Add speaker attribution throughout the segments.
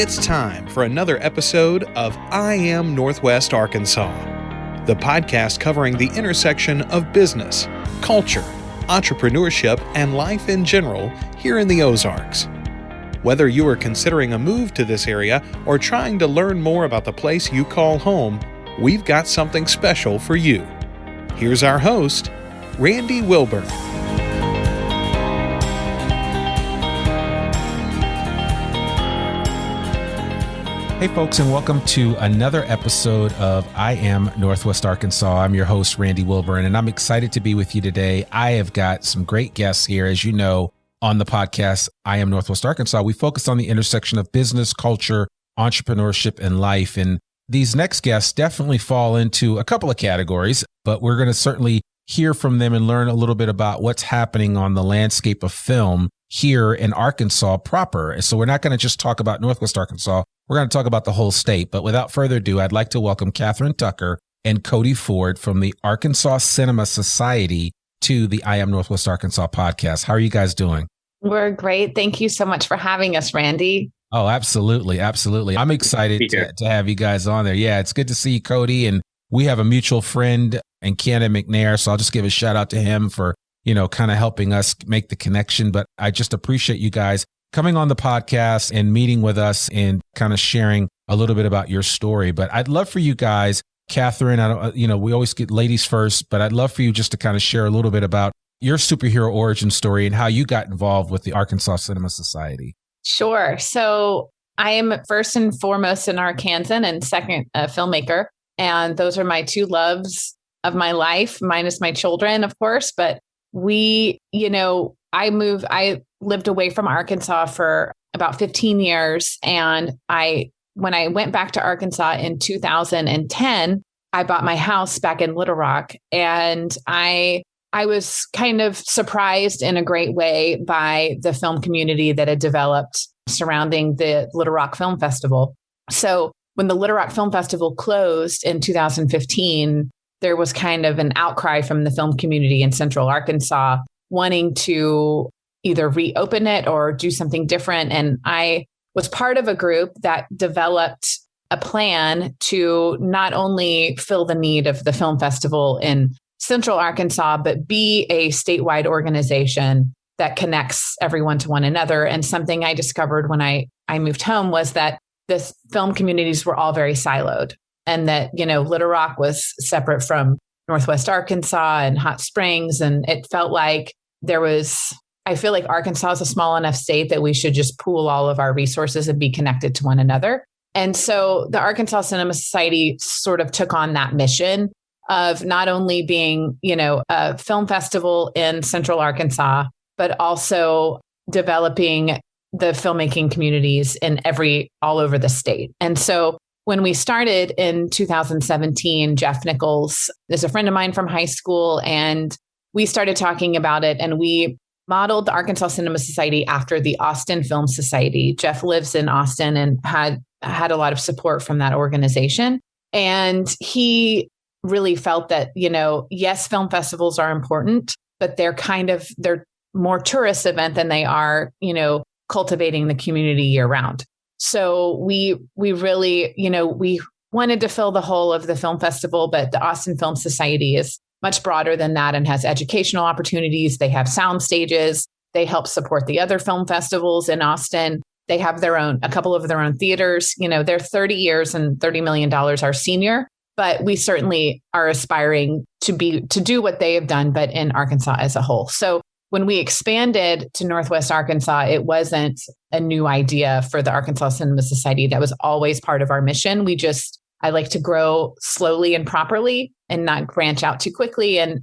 Speaker 1: It's time for another episode of I Am Northwest Arkansas, the podcast covering the intersection of business, culture, entrepreneurship, and life in general here in the Ozarks. Whether you are considering a move to this area or trying to learn more about the place you call home, we've got something special for you. Here's our host, Randy Wilburn.
Speaker 2: Hey folks, and welcome to another episode of I Am Northwest Arkansas. I'm your host, Randy Wilburn, and I'm excited to be with you today. I have got some great guests here. As you know, on the podcast, I Am Northwest Arkansas, we focus on the intersection of business, culture, entrepreneurship, and life. And these next guests definitely fall into a couple of categories, but we're going to certainly hear from them and learn a little bit about what's happening on the landscape of film here in Arkansas proper. So we're not going to just talk about Northwest Arkansas. We're going to talk about the whole state. But without further ado, I'd like to welcome Catherine Tucker and Cody Ford from the Arkansas Cinema Society to the I Am Northwest Arkansas podcast. How are you guys doing?
Speaker 3: We're great. Thank you so much for having us, Randy.
Speaker 2: Oh, absolutely. Absolutely. I'm excited to have you guys on there. Yeah, it's good to see you, Cody. And we have a mutual friend and Cannon McNair. So I'll just give a shout out to him for, kind of helping us make the connection. But I just appreciate you guys coming on the podcast and meeting with us and kind of sharing a little bit about your story. But I'd love for you guys, Catherine, we always get ladies first, but I'd love for you just to kind of share a little bit about your superhero origin story and how you got involved with the Arkansas Cinema Society.
Speaker 3: Sure. So I am first and foremost an Arkansan and second a filmmaker. And those are my two loves of my life, minus my children, of course. But I lived away from Arkansas for about 15 years. And when I went back to Arkansas in 2010, I bought my house back in Little Rock. And I was kind of surprised in a great way by the film community that had developed surrounding the Little Rock Film Festival. So when the Little Rock Film Festival closed in 2015, there was kind of an outcry from the film community in Central Arkansas wanting to either reopen it or do something different. And I was part of a group that developed a plan to not only fill the need of the film festival in Central Arkansas, but be a statewide organization that connects everyone to one another. And something I discovered when I moved home was that the film communities were all very siloed, and that, Little Rock was separate from Northwest Arkansas and Hot Springs. And it felt like I feel like Arkansas is a small enough state that we should just pool all of our resources and be connected to one another. And so the Arkansas Cinema Society sort of took on that mission of not only being, a film festival in Central Arkansas, but also developing the filmmaking communities all over the state. And so when we started in 2017, Jeff Nichols is a friend of mine from high school, and we started talking about it, and we modeled the Arkansas Cinema Society after the Austin Film Society. Jeff lives in Austin and had a lot of support from that organization. And he really felt that, yes, film festivals are important, but they're more tourist event than they are, cultivating the community year round. So we really, we wanted to fill the whole of the film festival, but the Austin Film Society is much broader than that and has educational opportunities. They have sound stages. They help support the other film festivals in Austin. They have a couple of their own theaters. They're 30 years and $30 million our senior, but we certainly are aspiring to do what they have done, but in Arkansas as a whole. So when we expanded to Northwest Arkansas, it wasn't a new idea for the Arkansas Cinema Society. That was always part of our mission. I like to grow slowly and properly and not branch out too quickly and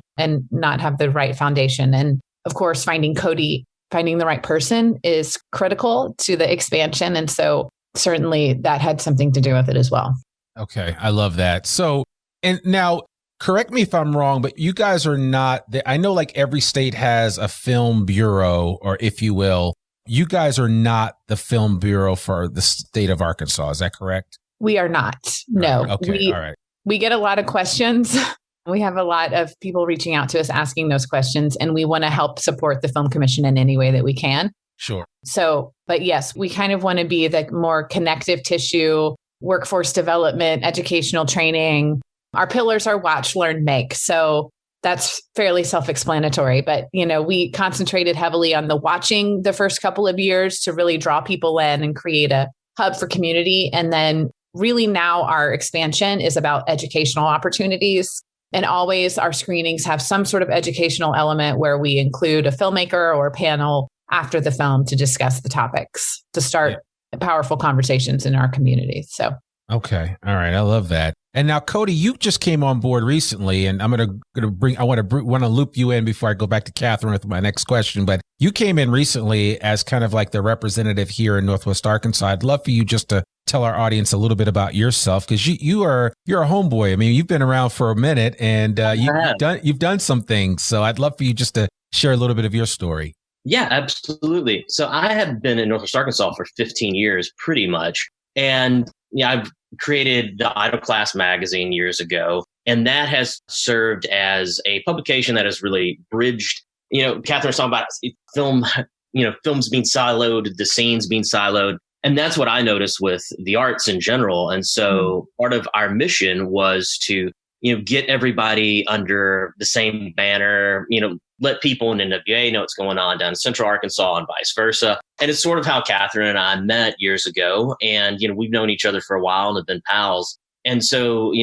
Speaker 3: not have the right foundation. And of course, finding the right person is critical to the expansion. And so certainly that had something to do with it as well.
Speaker 2: Okay. I love that. So, and now correct me if I'm wrong, but you guys are not, I know like every state has a film bureau, or if you will, you guys are not the film bureau for the state of Arkansas. Is that correct?
Speaker 3: We are not. No.
Speaker 2: Okay. All right.
Speaker 3: We get a lot of questions. We have a lot of people reaching out to us asking those questions, and we want to help support the Film Commission in any way that we can.
Speaker 2: Sure.
Speaker 3: So, but yes, we kind of want to be the more connective tissue, workforce development, educational training. Our pillars are watch, learn, make. So that's fairly self-explanatory, but we concentrated heavily on the watching the first couple of years to really draw people in and create a hub for community. And then really now our expansion is about educational opportunities. And always our screenings have some sort of educational element where we include a filmmaker or a panel after the film to discuss the topics, to start powerful conversations in our community. So,
Speaker 2: okay. All right. I love that. And now, Cody, you just came on board recently, and I'm going to bring, I want to loop you in before I go back to Catherine with my next question. But you came in recently as kind of like the representative here in Northwest Arkansas. I'd love for you just to tell our audience a little bit about yourself, because you're a homeboy. I mean, you've been around for a minute, and you've done some things. So I'd love for you just to share a little bit of your story.
Speaker 4: Yeah, absolutely. So I have been in Northwest Arkansas for 15 years, pretty much. And I've created the Idle Class magazine years ago, and that has served as a publication that has really bridged, Catherine was talking about film, films being siloed, the scenes being siloed. And that's what I noticed with the arts in general. And so part of our mission was to, get everybody under the same banner, let people in NWA know what's going on down in Central Arkansas and vice versa. And it's sort of how Catherine and I met years ago. And, we've known each other for a while and have been pals. And so,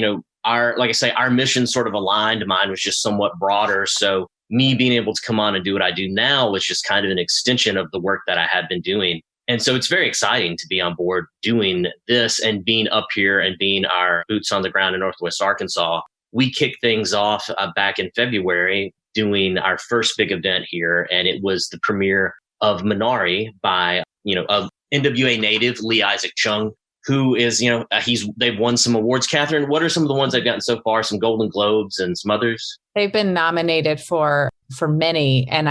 Speaker 4: our mission sort of aligned. Mine was just somewhat broader. So me being able to come on and do what I do now was just kind of an extension of the work that I had been doing. And so it's very exciting to be on board doing this and being up here and being our boots on the ground in Northwest Arkansas. We kicked things off back in February doing our first big event here. And it was the premiere of Minari by, a NWA native, Lee Isaac Chung, who is, they've won some awards. Catherine, what are some of the ones they've gotten so far? Some Golden Globes and some others?
Speaker 3: They've been nominated for many. And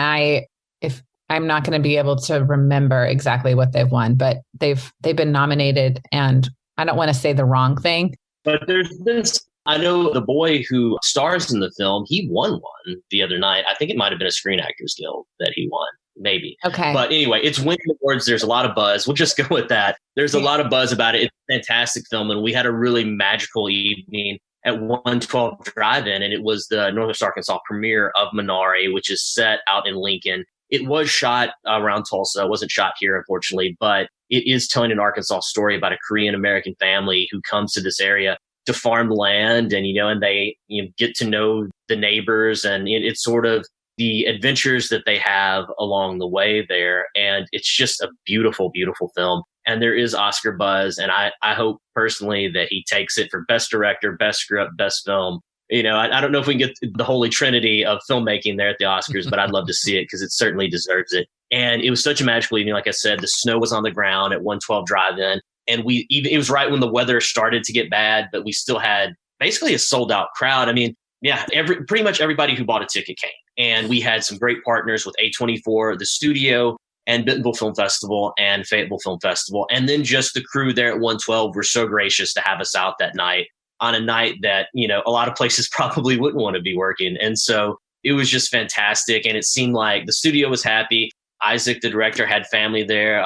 Speaker 3: I'm not going to be able to remember exactly what they've won, but they've been nominated, and I don't want to say the wrong thing.
Speaker 4: But there's been, I know the boy who stars in the film, he won one the other night. I think it might have been a Screen Actors Guild that he won, maybe.
Speaker 3: Okay.
Speaker 4: But anyway, it's winning awards. There's a lot of buzz. We'll just go with that. There's a lot of buzz about it. It's a fantastic film, and we had a really magical evening at 112 Drive-In, and it was the Northwest Arkansas premiere of Minari, which is set out in Lincoln. It was shot around Tulsa. It wasn't shot here, unfortunately, but it is telling an Arkansas story about a Korean-American family who comes to this area to farm land, and, and they get to know the neighbors, and it's sort of the adventures that they have along the way there. And it's just a beautiful, beautiful film. And there is Oscar buzz. And I hope personally that he takes it for best director, best script, best film. I don't know if we can get the holy trinity of filmmaking there at the Oscars, but I'd love to see it because it certainly deserves it. And it was such a magical evening. Like I said, the snow was on the ground at 112 Drive-In. And it was right when the weather started to get bad, but we still had basically a sold out crowd. I mean, pretty much everybody who bought a ticket came. And we had some great partners with A24, the studio, and Bentonville Film Festival and Fayetteville Film Festival. And then just the crew there at 112 were so gracious to have us out that night, on a night that, a lot of places probably wouldn't want to be working. And so it was just fantastic. And it seemed like the studio was happy. Isaac, the director, had family there.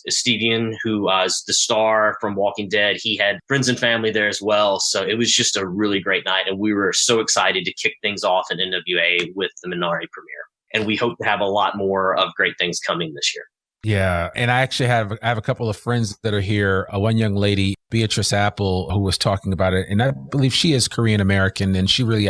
Speaker 4: Stevian, who was the star from Walking Dead, he had friends and family there as well. So it was just a really great night. And we were so excited to kick things off in NWA with the Minari premiere. And we hope to have a lot more of great things coming this year.
Speaker 2: Yeah. And I actually have a couple of friends that are here. One young lady, Beatrice Apple, who was talking about it. And I believe she is Korean American, and she really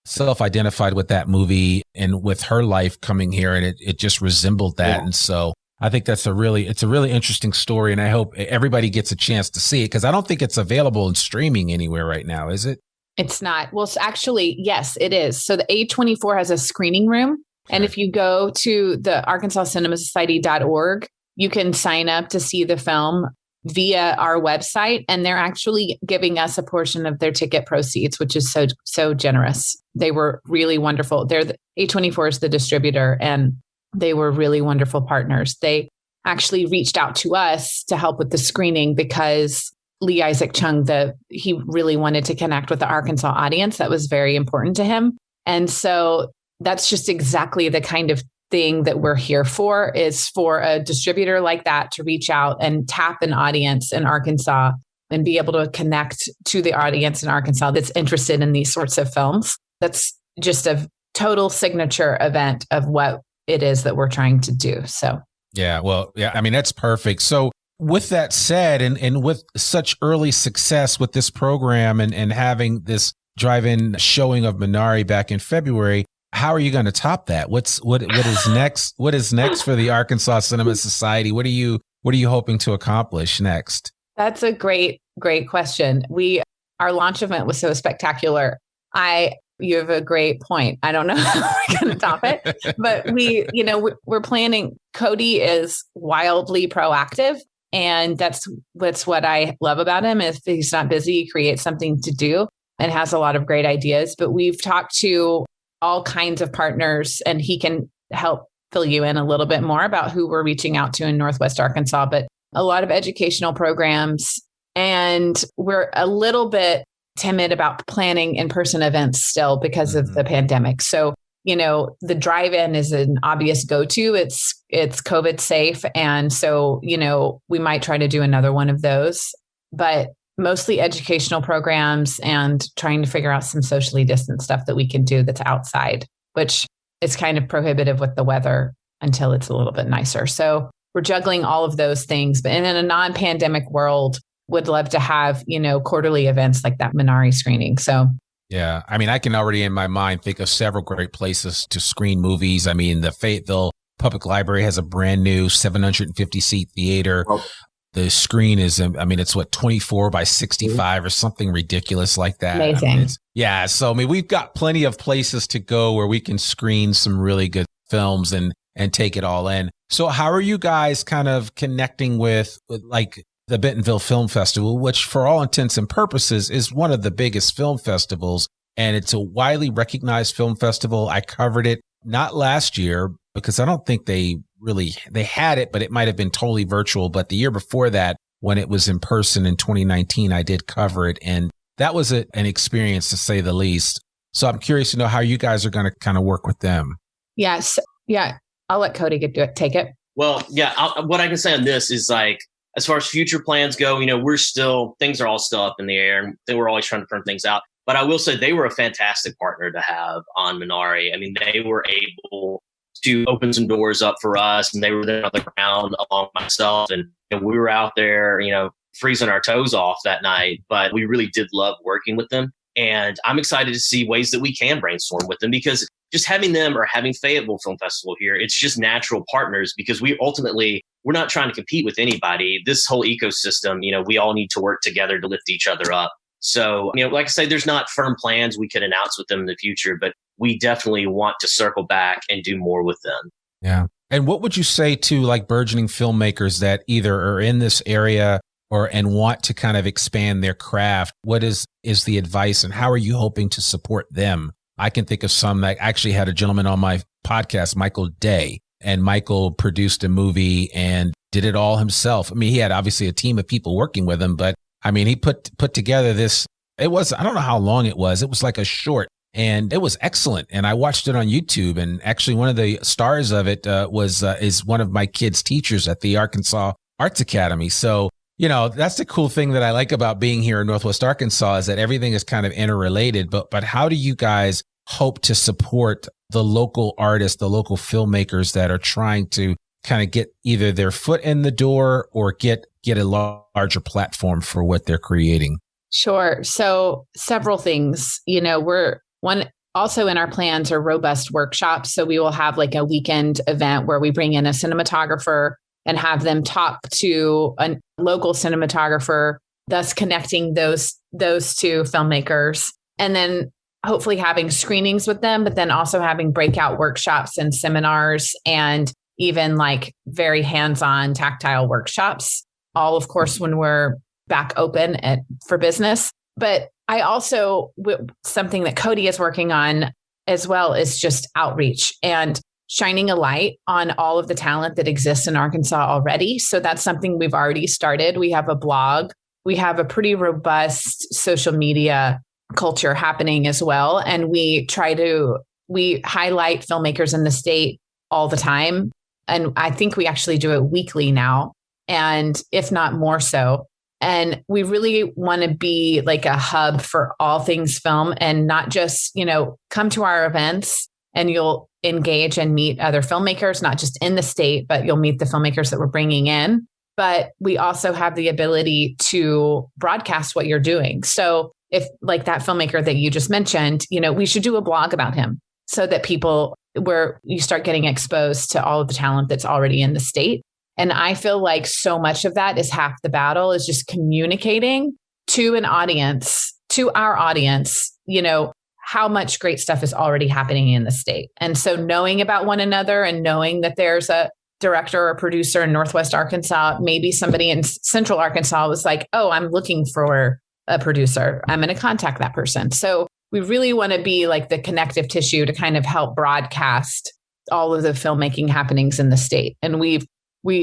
Speaker 2: self-identified with that movie and with her life coming here. And it just resembled that. Yeah. And so I think it's a really interesting story. And I hope everybody gets a chance to see it, because I don't think it's available in streaming anywhere right now, is it?
Speaker 3: It's not. Well, actually, yes, it is. So the A24 has a screening room. And if you go to the ArkansasCinemaSociety.org, you can sign up to see the film via our website. And they're actually giving us a portion of their ticket proceeds, which is so generous. They were really wonderful. A24 is the distributor, and they were really wonderful partners. They actually reached out to us to help with the screening because Lee Isaac Chung, he really wanted to connect with the Arkansas audience. That was very important to him. And so that's just exactly the kind of thing that we're here for is for a distributor like that to reach out and tap an audience in Arkansas and be able to connect to the audience in Arkansas that's interested in these sorts of films. That's just a total signature event of what it is that we're trying to do. So,
Speaker 2: yeah, well, yeah, I mean, that's perfect. So with that said, and with such early success with this program and having this drive-in showing of Minari back in February, how are you going to top that? What is next? What is next for the Arkansas Cinema Society? What are you hoping to accomplish next?
Speaker 3: That's a great question. Our launch event was so spectacular. You have a great point. I don't know how we're going to top it, but we're planning. Cody is wildly proactive, and that's what I love about him. If he's not busy, he creates something to do and has a lot of great ideas. But we've talked to all kinds of partners, and he can help fill you in a little bit more about who we're reaching out to in Northwest Arkansas, but a lot of educational programs. And we're a little bit timid about planning in-person events still because of the pandemic. So, the drive-in is an obvious go-to. It's COVID safe. And so, we might try to do another one of those, but mostly educational programs and trying to figure out some socially distant stuff that we can do that's outside, which is kind of prohibitive with the weather until it's a little bit nicer. So we're juggling all of those things, but in a non-pandemic world, would love to have, quarterly events like that Minari screening. So
Speaker 2: yeah, I mean, I can already in my mind think of several great places to screen movies. I mean, the Fayetteville Public Library has a brand new 750 seat theater. Oh. The screen is, it's 24 by 65 or something ridiculous like that.
Speaker 3: Amazing.
Speaker 2: So, we've got plenty of places to go where we can screen some really good films and take it all in. So how are you guys kind of connecting with like the Bentonville Film Festival, which for all intents and purposes is one of the biggest film festivals, and it's a widely recognized film festival. I covered it not last year because I don't think they had it, but it might have been totally virtual. But the year before that, when it was in person in 2019, I did cover it. And that was an experience to say the least. So I'm curious to know how you guys are going to kind of work with them.
Speaker 3: Yes. Yeah. I'll let Cody take it.
Speaker 4: Well, yeah. What I can say on this is like, as far as future plans go, things are all still up in the air and we're always trying to firm things out. But I will say they were a fantastic partner to have on Minari. I mean, they were able to open some doors up for us, and they were there on the ground along with myself. And we were out there, freezing our toes off that night, but we really did love working with them. And I'm excited to see ways that we can brainstorm with them, because just having them or having Fayetteville Film Festival here, it's just natural partners, because we're not trying to compete with anybody. This whole ecosystem, we all need to work together to lift each other up. So, like I say, there's not firm plans we could announce with them in the future, but we definitely want to circle back and do more with them.
Speaker 2: Yeah. And what would you say to like burgeoning filmmakers that either are in this area and want to kind of expand their craft? What is the advice, and how are you hoping to support them? I can think of some that actually had a gentleman on my podcast, Michael Day, and Michael produced a movie and did it all himself. I mean, he had obviously a team of people working with him, but I mean, he put together this, I don't know how long it was. It was like a short, and it was excellent. And I watched it on YouTube, and actually one of the stars of it is one of my kids' teachers at the Arkansas Arts Academy. So, that's the cool thing that I like about being here in Northwest Arkansas, is that everything is kind of interrelated. But how do you guys hope to support the local artists, the local filmmakers that are trying to kind of get either their foot in the door or get a larger platform for what they're creating?
Speaker 3: Sure. So several things, also in our plans are robust workshops. So we will have like a weekend event where we bring in a cinematographer and have them talk to a local cinematographer, thus connecting those two filmmakers. And then hopefully having screenings with them, but then also having breakout workshops and seminars, and even like very hands-on tactile workshops, all of course when we're back open for business. But I also, something that Cody is working on as well, is just outreach and shining a light on all of the talent that exists in Arkansas already. So that's something we've already started. We have a blog. We have a pretty robust social media culture happening as well. And we highlight filmmakers in the state all the time. And I think we actually do it weekly now, and if not more so. And we really want to be like a hub for all things film, and not just, come to our events and you'll engage and meet other filmmakers, not just in the state, but you'll meet the filmmakers that we're bringing in. But we also have the ability to broadcast what you're doing. So if like that filmmaker that you just mentioned, we should do a blog about him so that where you start getting exposed to all of the talent that's already in the state. And I feel like so much of that is half the battle, is just communicating to our audience, how much great stuff is already happening in the state. And so knowing about one another and knowing that there's a director or producer in Northwest Arkansas, maybe somebody in Central Arkansas was like, oh, I'm looking for a producer, I'm going to contact that person. So we really want to be like the connective tissue to kind of help broadcast all of the filmmaking happenings in the state. And we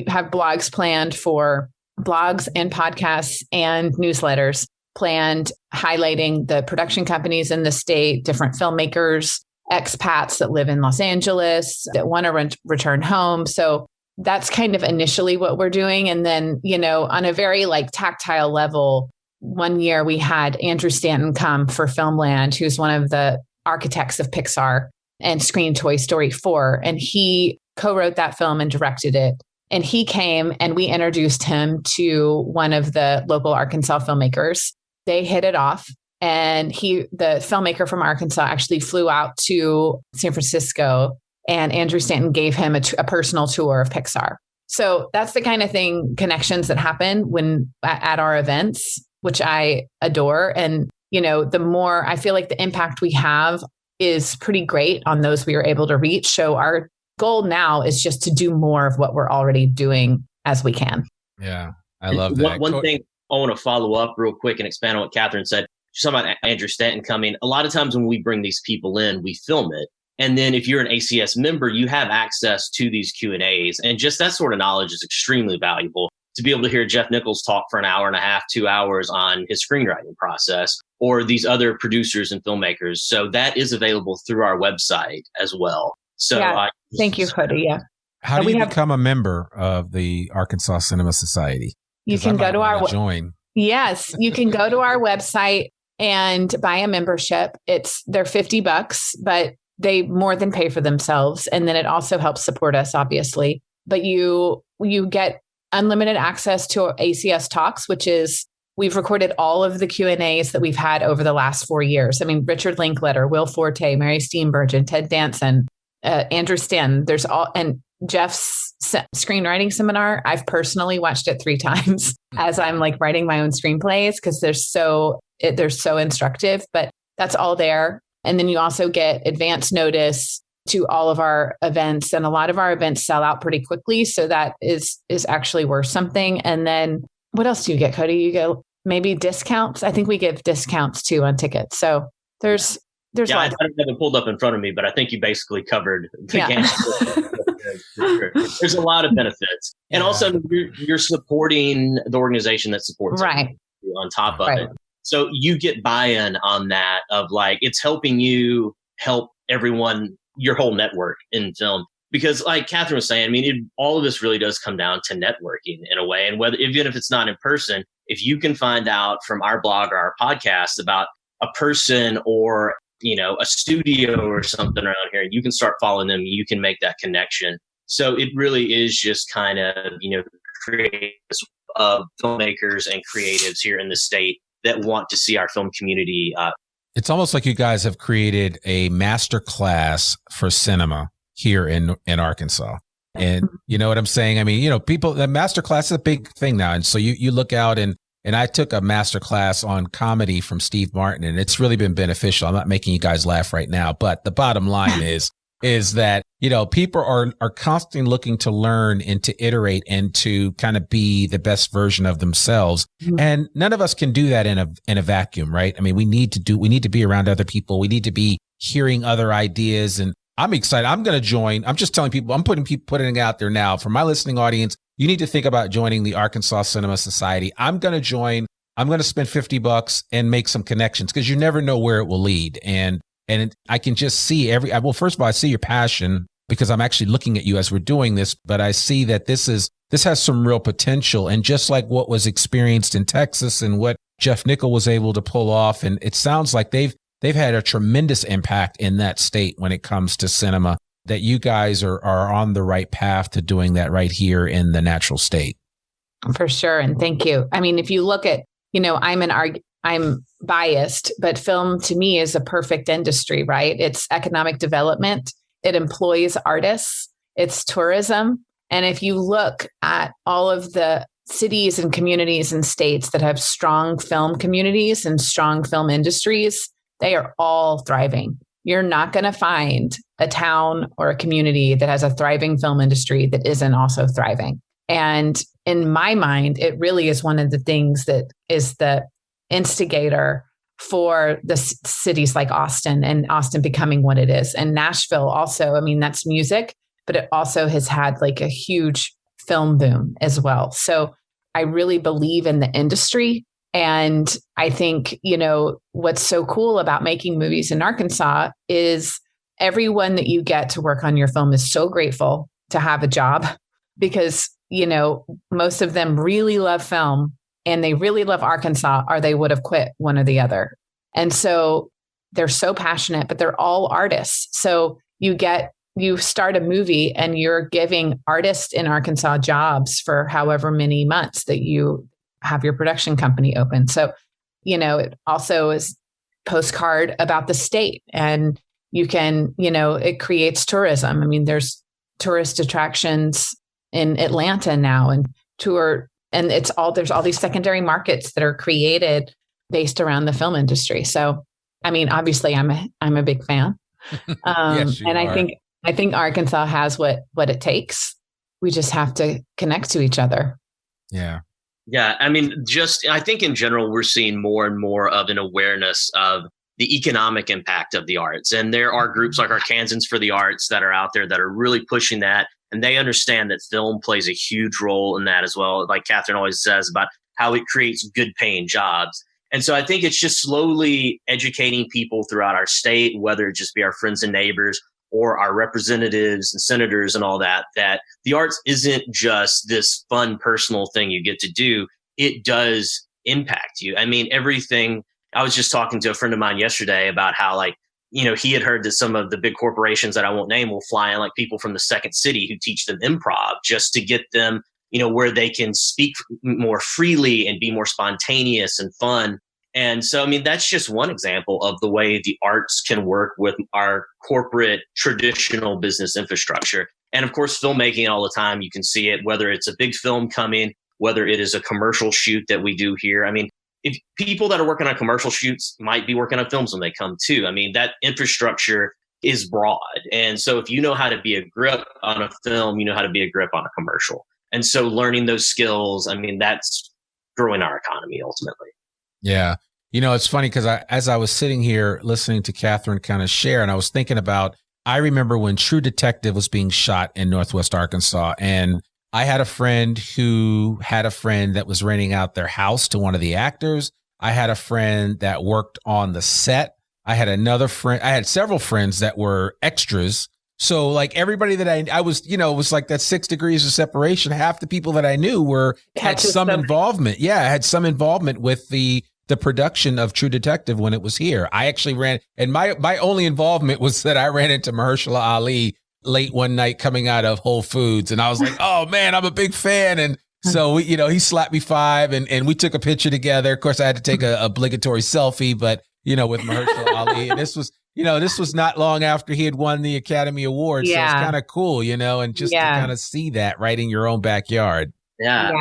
Speaker 3: have blogs planned for blogs and podcasts and newsletters planned, highlighting the production companies in the state, different filmmakers, expats that live in Los Angeles that want to return home. So that's kind of initially what we're doing. And then, on a very like tactile level, one year we had Andrew Stanton come for Filmland, who's one of the architects of Pixar and screened Toy Story 4. And he co-wrote that film and directed it. And he came and we introduced him to one of the local Arkansas filmmakers. They hit it off. And the filmmaker from Arkansas actually flew out to San Francisco, and Andrew Stanton gave him a personal tour of Pixar. So that's the kind of connections that happen when at our events, which I adore. And, the more I feel like the impact we have is pretty great on those we are able to reach. So our goal now is just to do more of what we're already doing as we can.
Speaker 2: Yeah, I love that.
Speaker 4: One thing I want to follow up real quick and expand on what Catherine said. She's talking about Andrew Stanton coming. A lot of times when we bring these people in, we film it. And then if you're an ACS member, you have access to these Q&As. And just that sort of knowledge is extremely valuable. To be able to hear Jeff Nichols talk for an hour and a half, 2 hours on his screenwriting process, or these other producers and filmmakers. So that is available through our website as well. So
Speaker 3: thank you, Cody. Yeah.
Speaker 2: How do you become a member of the Arkansas Cinema Society?
Speaker 3: You can go to our
Speaker 2: join.
Speaker 3: Yes, you can go to our website and buy a membership. They're $50, but they more than pay for themselves. And then it also helps support us, obviously. But you get unlimited access to ACS Talks, which is, we've recorded all of the Q&As that we've had over the last 4 years. I mean, Richard Linkletter, Will Forte, Mary Steenburgen, Ted Danson, Andrew Stanton, and Jeff's screenwriting seminar. I've personally watched it 3 times as I'm like writing my own screenplays, because they're so instructive, but that's all there. And then you also get advance notice to all of our events, and a lot of our events sell out pretty quickly. So that is actually worth something. And then what else do you get, Cody? You get maybe discounts. I think we give discounts too on tickets. So there's
Speaker 4: I don't have it pulled up in front of me, but I think you basically covered There's a lot of benefits. And also you're supporting the organization that supports
Speaker 3: right
Speaker 4: it on top of it. So you get buy-in on that of like, it's helping you help everyone, your whole network in film. Because like Catherine was saying, I mean, all of this really does come down to networking in a way. And even if it's not in person, if you can find out from our blog or our podcast about a person or a studio or something around here, and you can start following them, you can make that connection. So it really is just kind of, creators of filmmakers and creatives here in the state that want to see our film community.
Speaker 2: It's almost like you guys have created a master class for cinema here in Arkansas. And you know what I'm saying? I mean, people, the master class is a big thing now. And so you look out and I took a master class on comedy from Steve Martin, and it's really been beneficial. I'm not making you guys laugh right now, but the bottom line is that, people are constantly looking to learn and to iterate and to kind of be the best version of themselves. Mm-hmm. And none of us can do that in a vacuum, right? I mean, we need to be around other people. We need to be hearing other ideas. And I'm excited. I'm going to join. I'm just telling people, I'm putting it out there now for my listening audience. You need to think about joining the Arkansas Cinema Society. I'm going to join. I'm going to spend $50 and make some connections, because you never know where it will lead. And I can just see first of all, I see your passion because I'm actually looking at you as we're doing this, but I see that this has some real potential. And just like what was experienced in Texas and what Jeff Nichol was able to pull off, and it sounds like they've had a tremendous impact in that state when it comes to cinema, that you guys are on the right path to doing that right here in the natural state.
Speaker 3: For sure. And thank you. I mean, if you look at, I'm biased, but film to me is a perfect industry, right? It's economic development. It employs artists. It's tourism. And if you look at all of the cities and communities and states that have strong film communities and strong film industries, they are all thriving. You're not going to find a town or a community that has a thriving film industry that isn't also thriving. And in my mind, it really is one of the things that is the instigator for the cities like Austin, and Austin becoming what it is. And Nashville also, I mean, that's music, but it also has had like a huge film boom as well. So I really believe in the industry. And I think, what's so cool about making movies in Arkansas is everyone that you get to work on your film is so grateful to have a job, because, most of them really love film and they really love Arkansas, or they would have quit one or the other. And so they're so passionate, but they're all artists. So you start a movie and you're giving artists in Arkansas jobs for however many months that you have your production company open. So, it also is postcard about the state, and you can, it creates tourism. I mean, there's tourist attractions in Atlanta now, and there's all these secondary markets that are created based around the film industry. So, I mean, obviously I'm a big fan.
Speaker 2: Yes,
Speaker 3: and
Speaker 2: are.
Speaker 3: I think Arkansas has what it takes. We just have to connect to each other.
Speaker 2: Yeah.
Speaker 4: Yeah. I mean, I think in general, we're seeing more and more of an awareness of the economic impact of the arts. And there are groups like Arkansans for the Arts that are out there that are really pushing that. And they understand that film plays a huge role in that as well. Like Catherine always says about how it creates good paying jobs. And so I think it's just slowly educating people throughout our state, whether it just be our friends and neighbors or our representatives and senators and all that the arts isn't just this fun personal thing you get to do. It does impact you. I mean, everything. I was just talking to a friend of mine yesterday about how, he had heard that some of the big corporations that I won't name will fly in like people from the second city who teach them improv just to get them, where they can speak more freely and be more spontaneous and fun. And so, I mean, that's just one example of the way the arts can work with our corporate traditional business infrastructure. And of course, filmmaking all the time, you can see it, whether it's a big film coming, whether it is a commercial shoot that we do here. I mean, if people that are working on commercial shoots might be working on films when they come too. I mean, that infrastructure is broad. And so if you know how to be a grip on a film, you know how to be a grip on a commercial. And so learning those skills, I mean, that's growing our economy ultimately.
Speaker 2: Yeah. It's funny because as I was sitting here listening to Catherine kind of share, and I was thinking about, I remember when True Detective was being shot in Northwest Arkansas, and I had a friend who had a friend that was renting out their house to one of the actors. I had a friend that worked on the set. I had another friend. I had several friends that were extras. So like everybody that I was, it was like that 6 degrees of separation. Half the people that I knew had some involvement. Yeah, had some involvement with the production of True Detective when it was here. I actually ran, and my only involvement was that I ran into Mahershala Ali late one night coming out of Whole Foods, and I was like, oh man, I'm a big fan. And so he slapped me 5 and we took a picture together. Of course, I had to take a obligatory selfie, but with Mahershala Ali. And this was not long after he had won the Academy Award. Yeah. So it's kind of cool, and just to kind of see that right in your own backyard.
Speaker 4: Yeah.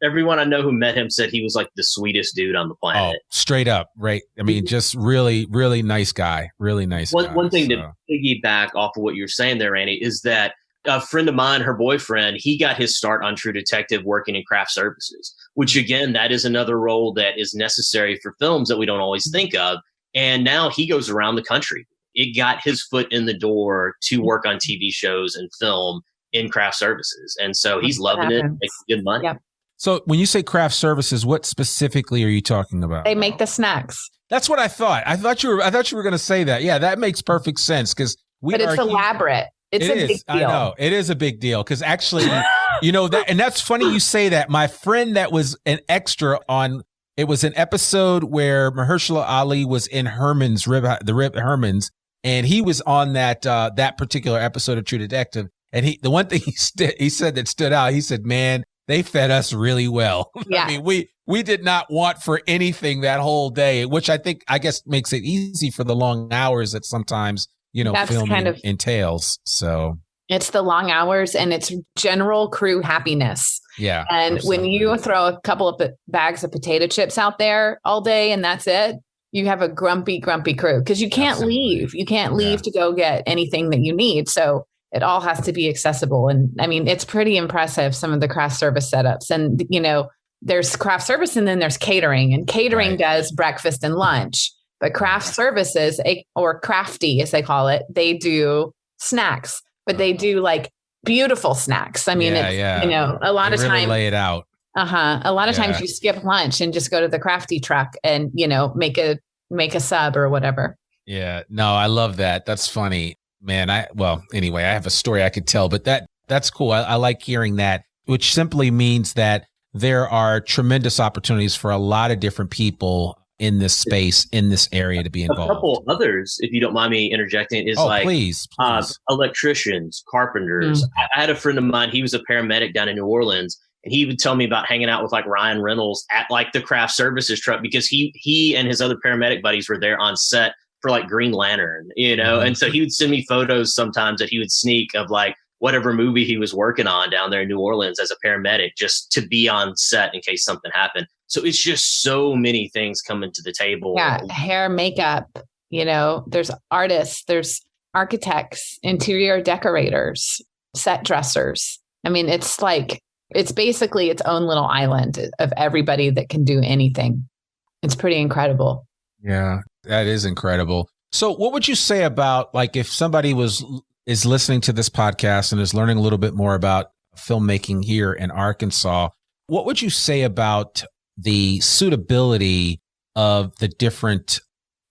Speaker 4: Everyone I know who met him said he was like the sweetest dude on the planet.
Speaker 2: Oh, straight up. Right. I mean, just really, really nice guy. Really nice guy.
Speaker 4: One thing to piggyback off of what you're saying there, Randy, is that a friend of mine, her boyfriend, he got his start on True Detective working in craft services, which again, that is another role that is necessary for films that we don't always think of. And now he goes around the country. It got his foot in the door to work on TV shows and film in craft services. And so he's loving it, making good money. Yep.
Speaker 2: So when you say craft services, what specifically are you talking about?
Speaker 3: They make the snacks.
Speaker 2: That's what I thought. I thought you were going to say that. Yeah, that makes perfect sense because
Speaker 3: But it's elaborate. It's a big deal.
Speaker 2: I know it is a big deal because actually, that, and that's funny you say that. My friend that was an extra on, it was an episode where Mahershala Ali was in Herman's, and he was on that particular episode of True Detective. And the one thing he said that stood out, he said, "Man, they fed us really well."
Speaker 3: Yeah.
Speaker 2: I mean, we did not want for anything that whole day, which I guess makes it easy for the long hours that sometimes,
Speaker 3: That's
Speaker 2: filming
Speaker 3: kind of
Speaker 2: entails. So
Speaker 3: it's the long hours and it's general crew happiness.
Speaker 2: yeah.
Speaker 3: And
Speaker 2: absolutely.
Speaker 3: when you throw a couple of bags of potato chips out there all day and that's it, you have a grumpy crew because you can't leave. You can't leave to go get anything that you need. So it all has to be accessible. And I mean, it's pretty impressive, some of the craft service setups. And, there's craft service and then there's catering. And catering does breakfast and lunch. But craft services, or crafty as they call it, they do snacks, but they do like beautiful snacks. I mean, a lot of times
Speaker 2: lay it out.
Speaker 3: A lot of times you skip lunch and just go to the crafty truck and, make a sub or whatever.
Speaker 2: Yeah, no, I love that. That's funny, man. Anyway, I have a story I could tell, but that's cool. I like hearing that, which simply means that there are tremendous opportunities for a lot of different people in this space, in this area to be involved.
Speaker 4: A couple others, if you don't mind me interjecting, is
Speaker 2: please.
Speaker 4: Electricians, carpenters. I had a friend of mine, he was a paramedic down in New Orleans, and he would tell me about hanging out with like Ryan Reynolds at like the craft services truck because he and his other paramedic buddies were there on set for like Green Lantern, and so he would send me photos sometimes that he would sneak of like whatever movie he was working on down there in New Orleans as a paramedic, just to be on set in case something happened. So it's just so many things coming to the table.
Speaker 3: Yeah, hair, makeup, there's artists, there's architects, interior decorators, set dressers. I mean, it's basically its own little island of everybody that can do anything. It's pretty incredible.
Speaker 2: Yeah, that is incredible. So what would you say about like if somebody is listening to this podcast and is learning a little bit more about filmmaking here in Arkansas, what would you say about the suitability of the different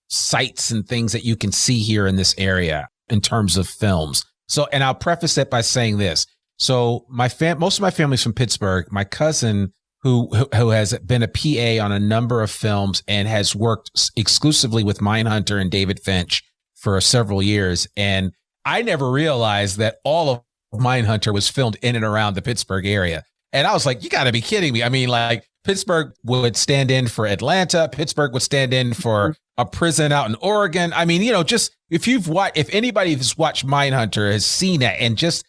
Speaker 2: sites and things that you can see here in this area in terms of films? So, and I'll preface it by saying this. So most of my family's from Pittsburgh. My cousin who has been a PA on a number of films and has worked exclusively with Mindhunter and David Finch for several years. And I never realized that all of Mindhunter was filmed in and around the Pittsburgh area. And I was like, you got to be kidding me. I mean, like Pittsburgh would stand in for Atlanta. Pittsburgh would stand in for a prison out in Oregon. I mean, just if anybody who's watched Mindhunter has seen that and just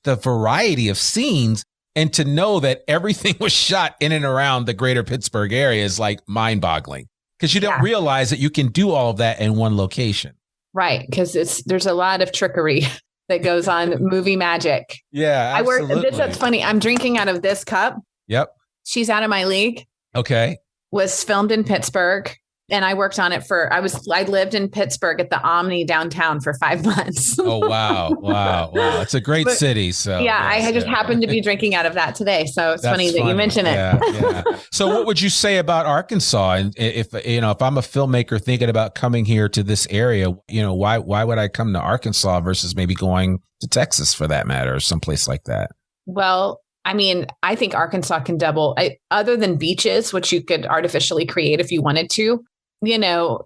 Speaker 2: the variety of scenes, and to know that everything was shot in and around the greater Pittsburgh area is like mind boggling because you don't realize that you can do all of that in one location.
Speaker 3: Right, because there's a lot of trickery that goes on, movie magic.
Speaker 2: Yeah, absolutely.
Speaker 3: That's funny. I'm drinking out of this cup.
Speaker 2: Yep.
Speaker 3: She's Out of My League.
Speaker 2: Okay.
Speaker 3: Was filmed in Pittsburgh. And I worked on it I lived in Pittsburgh at the Omni downtown for 5 months.
Speaker 2: Oh, wow. It's a great city. So
Speaker 3: I just happened to be drinking out of that today. So it's funny that you mention it.
Speaker 2: Yeah. So what would you say about Arkansas? And if I'm a filmmaker thinking about coming here to this area, why would I come to Arkansas versus maybe going to Texas for that matter, or someplace like that?
Speaker 3: Well, I mean, I think Arkansas can double, other than beaches, which you could artificially create if you wanted to.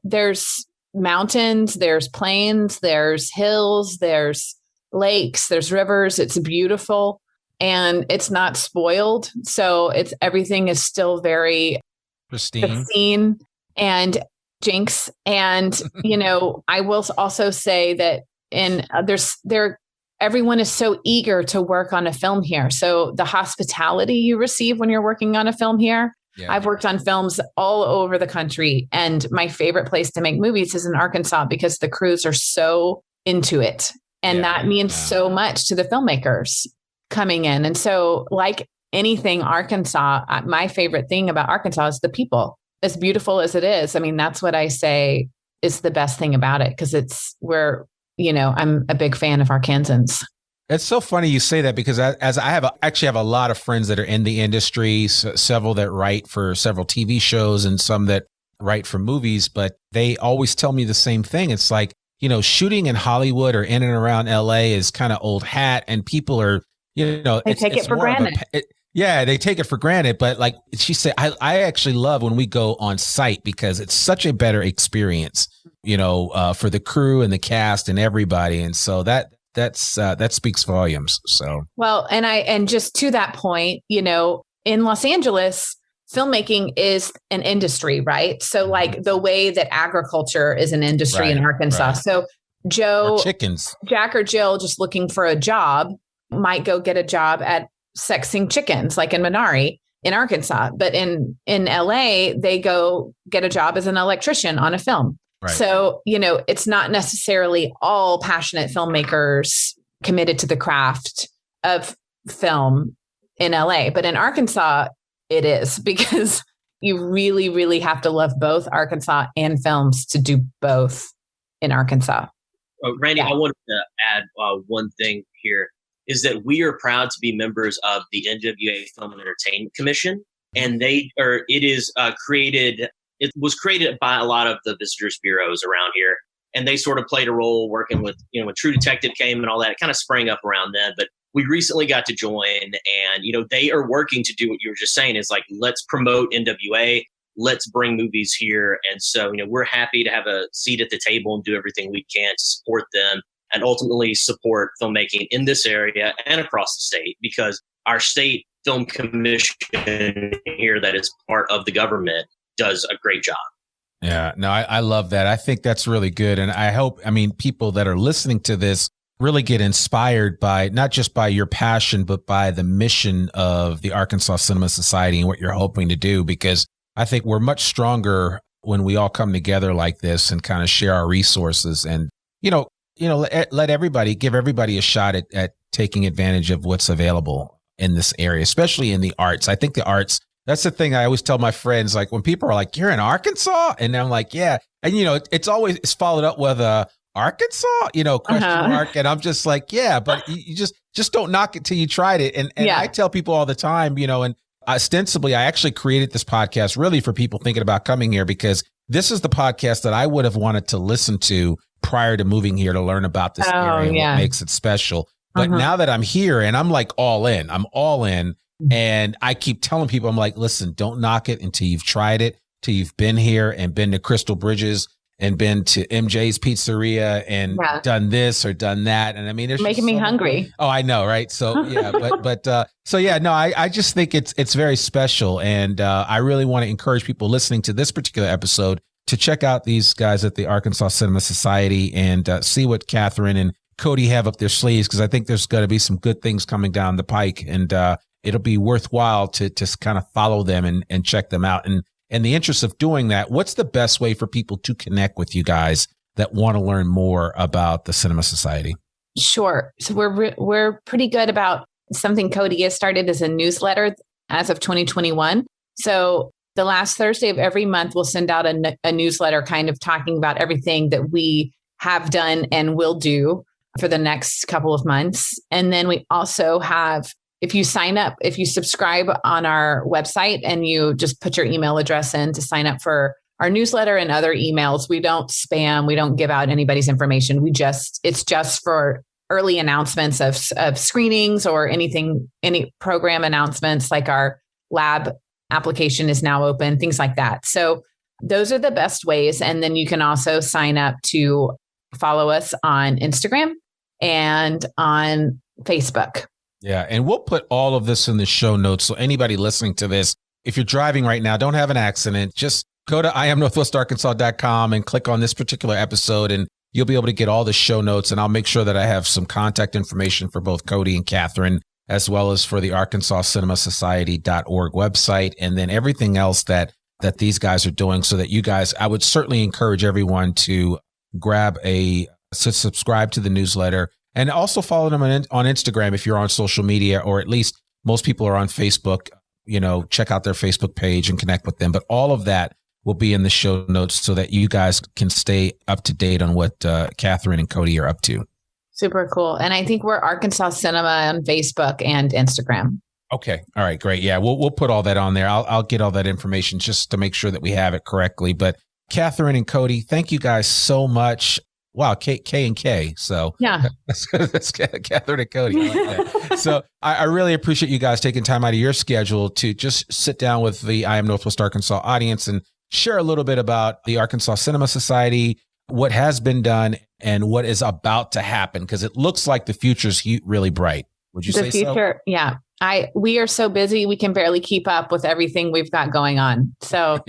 Speaker 3: There's mountains, there's plains, there's hills, there's lakes, there's rivers. It's beautiful and it's not spoiled. So everything is still very pristine and Jinx. And, I will also say that everyone is so eager to work on a film here. So the hospitality you receive when you're working on a film here, I've worked on films all over the country, and my favorite place to make movies is in Arkansas because the crews are so into it. And that means so much to the filmmakers coming in. And so like anything Arkansas, my favorite thing about Arkansas is the people. As beautiful as it is, I mean, that's what I say is the best thing about it because I'm a big fan of Arkansans.
Speaker 2: It's so funny you say that because I actually have a lot of friends that are in the industry, several that write for several TV shows and some that write for movies, but they always tell me the same thing. It's like, shooting in Hollywood or in and around LA is kind of old hat, and people are,
Speaker 3: they take it for granted.
Speaker 2: They take it for granted. But like she said, I actually love when we go on site because it's such a better experience, for the crew and the cast and everybody. And so that speaks volumes. So,
Speaker 3: well, and just to that point, in Los Angeles, filmmaking is an industry, right? So like the way that agriculture is an industry in Arkansas. Right. So Jack or Jill just looking for a job might go get a job at sexing chickens, like in Minari in Arkansas. But in LA, they go get a job as an electrician on a film. Right. So, it's not necessarily all passionate filmmakers committed to the craft of film in LA, but in Arkansas, it is, because you really, really have to love both Arkansas and films to do both in Arkansas.
Speaker 4: Randy, I wanted to add one thing here, is that we are proud to be members of the NWA Film and Entertainment Commission, and it was created by a lot of the visitors bureaus around here, and they sort of played a role working with, when True Detective came and all that. It kind of sprang up around then, but we recently got to join, and, they are working to do what you were just saying, is like, let's promote NWA, let's bring movies here. And so, we're happy to have a seat at the table and do everything we can to support them and ultimately support filmmaking in this area and across the state, because our state film commission here, that is part of the government, does a great job.
Speaker 2: Yeah, no, I love that. I think that's really good. And I hope, people that are listening to this really get inspired by, not just by your passion, but by the mission of the Arkansas Cinema Society and what you're hoping to do, because I think we're much stronger when we all come together like this and kind of share our resources and, let everybody, give everybody a shot at taking advantage of what's available in this area, especially in the arts. I think the arts, that's the thing I always tell my friends, like when people are like, you're in Arkansas? And I'm like, yeah. And, it's followed up with Arkansas, question mark. And I'm just like, yeah, but you just don't knock it till you tried it. And I tell people all the time, and ostensibly I actually created this podcast really for people thinking about coming here, because this is the podcast that I would have wanted to listen to prior to moving here to learn about this area and what makes it special. But now that I'm here and I'm like I'm all in. And I keep telling people, I'm like, listen, don't knock it until you've tried it, till you've been here and been to Crystal Bridges and been to MJ's Pizzeria and done this or done that. And there's
Speaker 3: making me hungry.
Speaker 2: Oh, I know. Right. So, yeah, I just think it's very special. And I really want to encourage people listening to this particular episode to check out these guys at the Arkansas Cinema Society and see what Catherine and Cody have up their sleeves, because I think there's going to be some good things coming down the pike, and it'll be worthwhile to kind of follow them and check them out. And in the interest of doing that, what's the best way for people to connect with you guys that want to learn more about the Cinema Society?
Speaker 3: Sure. So we're pretty good about something Cody has started as a newsletter as of 2021. So the last Thursday of every month, we'll send out a newsletter kind of talking about everything that we have done and will do for the next couple of months. And then we also have, if you subscribe on our website and you just put your email address in to sign up for our newsletter and other emails, we don't spam, we don't give out anybody's information. It's just for early announcements of screenings or any program announcements, like our lab application is now open, things like that. So those are the best ways. And then you can also sign up to follow us on Instagram and on Facebook.
Speaker 2: Yeah. And we'll put all of this in the show notes. So anybody listening to this, if you're driving right now, don't have an accident, just go to iamnorthwestarkansas.com and click on this particular episode, and you'll be able to get all the show notes. And I'll make sure that I have some contact information for both Cody and Catherine, as well as for the ArkansasCinemaSociety.org website, and then everything else that these guys are doing, so that you guys, I would certainly encourage everyone to subscribe to the newsletter, and also follow them on Instagram if you're on social media, or at least most people are on Facebook. Check out their Facebook page and connect with them. But all of that will be in the show notes so that you guys can stay up to date on what Catherine and Cody are up to.
Speaker 3: Super cool. And I think we're Arkansas Cinema on Facebook and Instagram.
Speaker 2: Okay. All right. Great. Yeah. We'll put all that on there. I'll get all that information just to make sure that we have it correctly. But Catherine and Cody, thank you guys so much. wow, K and K. So
Speaker 3: yeah,
Speaker 2: that's Catherine and Cody. I like that. So I really appreciate you guys taking time out of your schedule to just sit down with the I Am Northwest Arkansas audience and share a little bit about the Arkansas Cinema Society, what has been done and what is about to happen, because it looks like the future's really bright. Would you say so?
Speaker 3: The future, yeah. We are so busy, we can barely keep up with everything we've got going on. So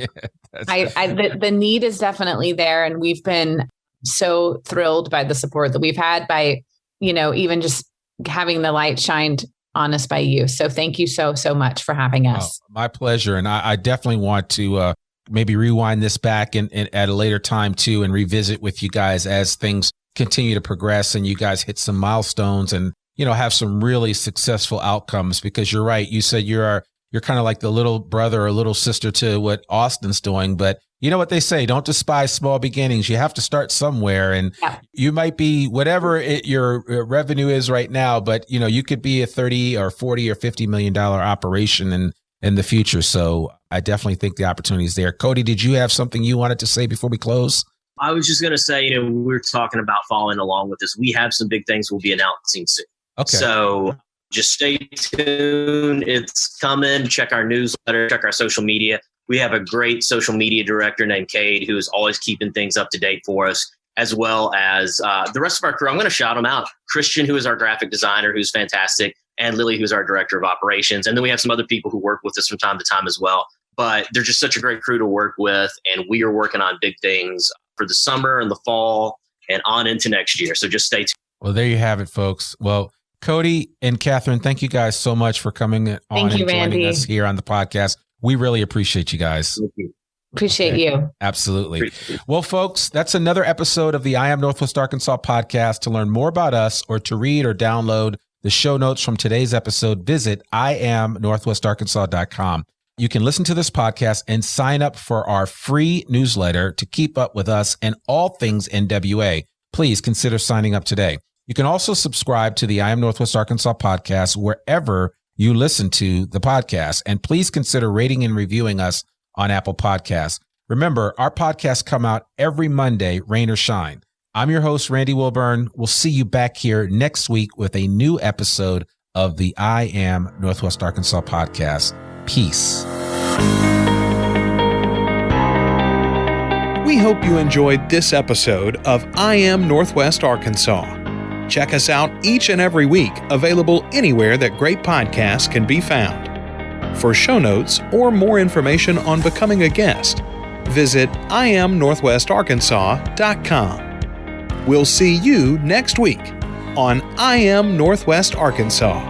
Speaker 3: the need is definitely there. And we've been so thrilled by the support that we've had by, even just having the light shined on us by you. So thank you so much for having us.
Speaker 2: My pleasure. And I definitely want to maybe rewind this back and at a later time too, and revisit with you guys as things continue to progress and you guys hit some milestones and have some really successful outcomes, because you're right. You said you're kind of like the little brother or little sister to what Austin's doing, but you know what they say, don't despise small beginnings. You have to start somewhere, and you might be whatever your revenue is right now, but you could be a 30 or 40 or $50 million operation in the future. So I definitely think the opportunity is there. Cody, did you have something you wanted to say before we close?
Speaker 4: I was just going to say, we're talking about following along with this. We have some big things we'll be announcing soon.
Speaker 2: Okay.
Speaker 4: So just stay tuned. It's coming. Check our newsletter, check our social media. We have a great social media director named Cade who is always keeping things up to date for us, as well as the rest of our crew. I'm going to shout them out. Christian, who is our graphic designer, who's fantastic, and Lily, who's our director of operations. And then we have some other people who work with us from time to time as well. But they're just such a great crew to work with. And we are working on big things for the summer and the fall and on into next year. So just stay tuned.
Speaker 2: Well, there you have it, folks. Well, Cody and Catherine, thank you guys so much for coming on and joining us here on the podcast. We really appreciate you guys.
Speaker 4: Thank you.
Speaker 3: Appreciate you.
Speaker 2: Absolutely. Well, folks, that's another episode of the I Am Northwest Arkansas podcast. To learn more about us or to read or download the show notes from today's episode, visit iamnorthwestarkansas.com. You can listen to this podcast and sign up for our free newsletter to keep up with us and all things NWA. Please consider signing up today. You can also subscribe to the I Am Northwest Arkansas podcast wherever you listen to the podcast. And please consider rating and reviewing us on Apple Podcasts. Remember, our podcasts come out every Monday, rain or shine. I'm your host, Randy Wilburn. We'll see you back here next week with a new episode of the I Am Northwest Arkansas podcast. Peace.
Speaker 1: We hope you enjoyed this episode of I Am Northwest Arkansas. Check us out each and every week, available anywhere that great podcasts can be found. For show notes or more information on becoming a guest, visit iamnorthwestarkansas.com. We'll see you next week on I Am Northwest Arkansas.